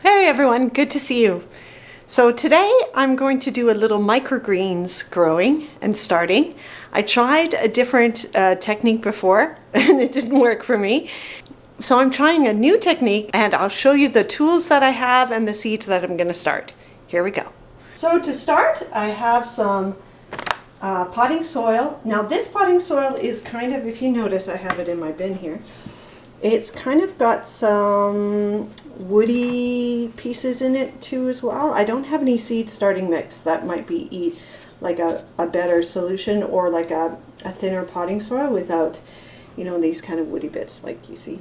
Hey everyone, good to see you. So today I'm going to do a little microgreens growing and starting. I tried a different technique before and it didn't work for me. So I'm trying a new technique and I'll show you the tools that I have and the seeds that I'm going to start. Here we go. So to start, I have some potting soil. Now this potting soil is kind of, if you notice, I have it in my bin here. It's kind of got some woody pieces in it too as well. I don't have any seed starting mix. That might be like a better solution, or like a thinner potting soil without, you know, these kind of woody bits like you see.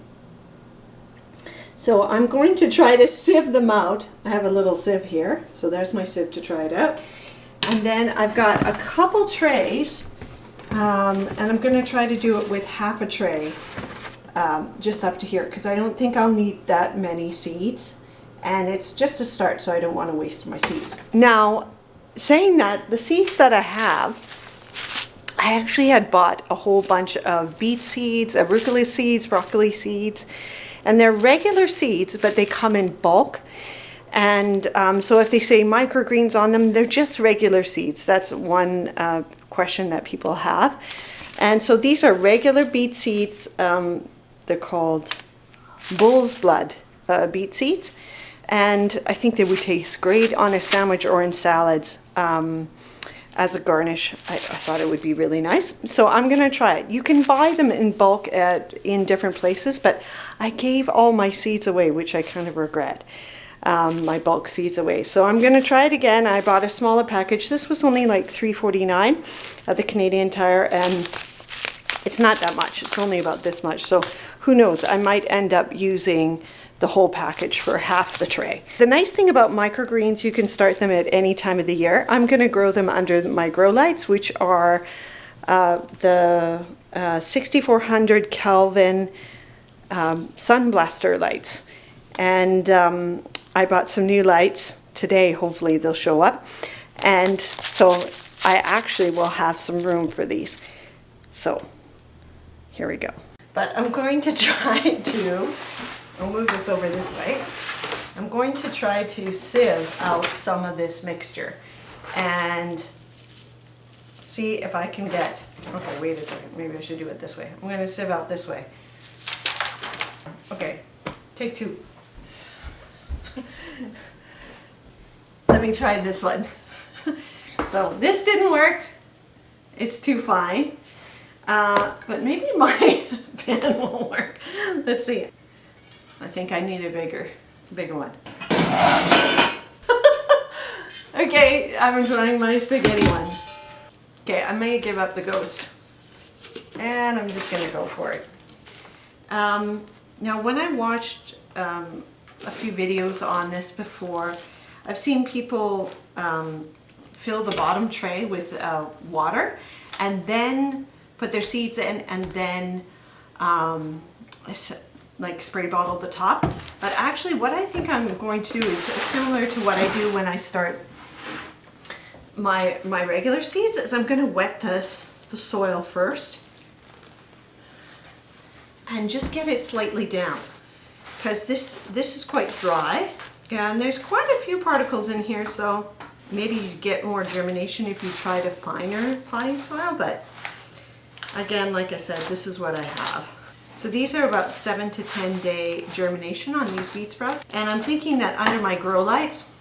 So I'm going to try to sieve them out. I have a little sieve here, so there's my sieve to try it out. And then I've got a couple trays, and I'm going to try to do it with half a tray. Just up to here, because I don't think I'll need that many seeds, and it's just a start, so I don't want to waste my seeds. Now, saying that, the seeds that I have, I actually had bought a whole bunch of beet seeds, arugula seeds, broccoli seeds, and they're regular seeds, but they come in bulk. And so if they say microgreens on them, they're just regular seeds. That's one question that people have. And so these are regular beet seeds. They're called bull's blood beet seeds, and I think they would taste great on a sandwich or in salads as a garnish. I thought it would be really nice, so I'm gonna try it. You can buy them in bulk in different places, but I gave all my seeds away, which I kind of regret. My bulk seeds away, so I'm gonna try it again. I bought a smaller package. This was only like $3.49 at the Canadian Tire, and it's not that much. It's only about this much, so who knows, I might end up using the whole package for half the tray. The nice thing about microgreens, you can start them at any time of the year. I'm going to grow them under my grow lights, which are the 6400 Kelvin sun blaster lights. And I bought some new lights today. Hopefully they'll show up. And so I actually will have some room for these. So here we go. But I'm going to try to, I'll move this over this way. I'm going to try to sieve out some of this mixture and see if I can get, okay, wait a second, maybe I should do it this way. I'm going to sieve out this way. Okay, take two. Let me try this one. So this didn't work. It's too fine. But maybe my pen won't work. Let's see. I think I need a bigger one. Okay, I'm trying my spaghetti one. Okay, I may give up the ghost. And I'm just gonna go for it. Now when I watched a few videos on this before, I've seen people fill the bottom tray with water and then put their seeds in, and then like spray bottle the top. But actually what I think I'm going to do is similar to what I do when I start my regular seeds, is I'm going to wet the soil first and just get it slightly down, because this is quite dry and there's quite a few particles in here, so maybe you get more germination if you try to finer potting soil. But again, like I said, this is what I have. So these are about 7 to 10 day germination on these beet sprouts. And I'm thinking that under my grow lights,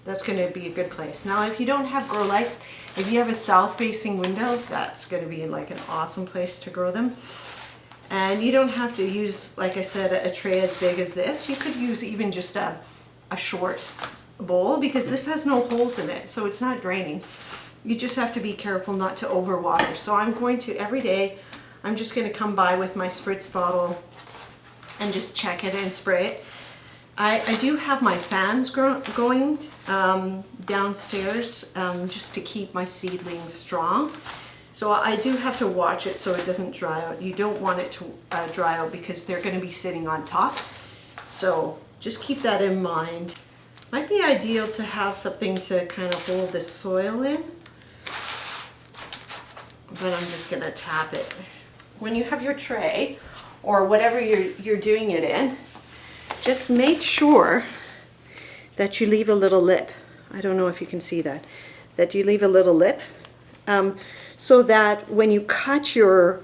that's going to be a good place. Now, if you don't have grow lights, if you have a south facing window, that's going to be like an awesome place to grow them. And you don't have to use, like I said, a tray as big as this. You could use even just a short bowl, because this has no holes in it, so it's not draining. You just have to be careful not to overwater. So I'm going to, every day, I'm just going to come by with my spritz bottle and just check it and spray it. I do have my fans going downstairs just to keep my seedlings strong. So I do have to watch it so it doesn't dry out. You don't want it to dry out because they're going to be sitting on top. So just keep that in mind. Might be ideal to have something to kind of hold the soil in. But I'm just going to tap it. When you have your tray, or whatever you're doing it in, just make sure that you leave a little lip. I don't know if you can see that. That you leave a little lip so that when you cut your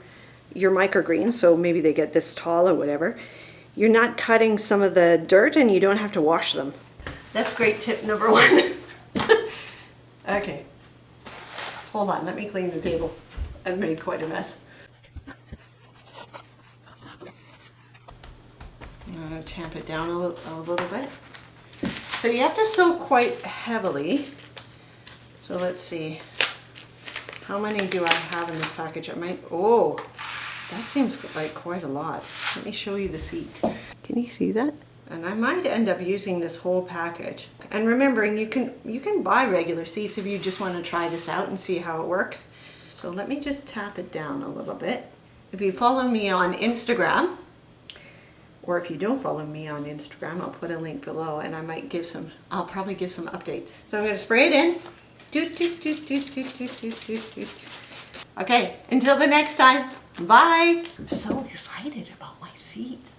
microgreens, so maybe they get this tall or whatever, you're not cutting some of the dirt and you don't have to wash them. That's great tip number 1. Okay. Hold on, let me clean the table. I've made quite a mess. I'm going to tamp it down a little bit. So you have to soak quite heavily. So let's see. How many do I have in this package? Oh, that seems like quite a lot. Let me show you the seed. Can you see that? And I might end up using this whole package. And remembering, you can buy regular seeds if you just want to try this out and see how it works. So let me just tap it down a little bit. If you follow me on Instagram, or if you don't follow me on Instagram, I'll put a link below, and I'll probably give some updates. So I'm going to spray it in. Okay, until the next time, bye. I'm so excited about my seeds.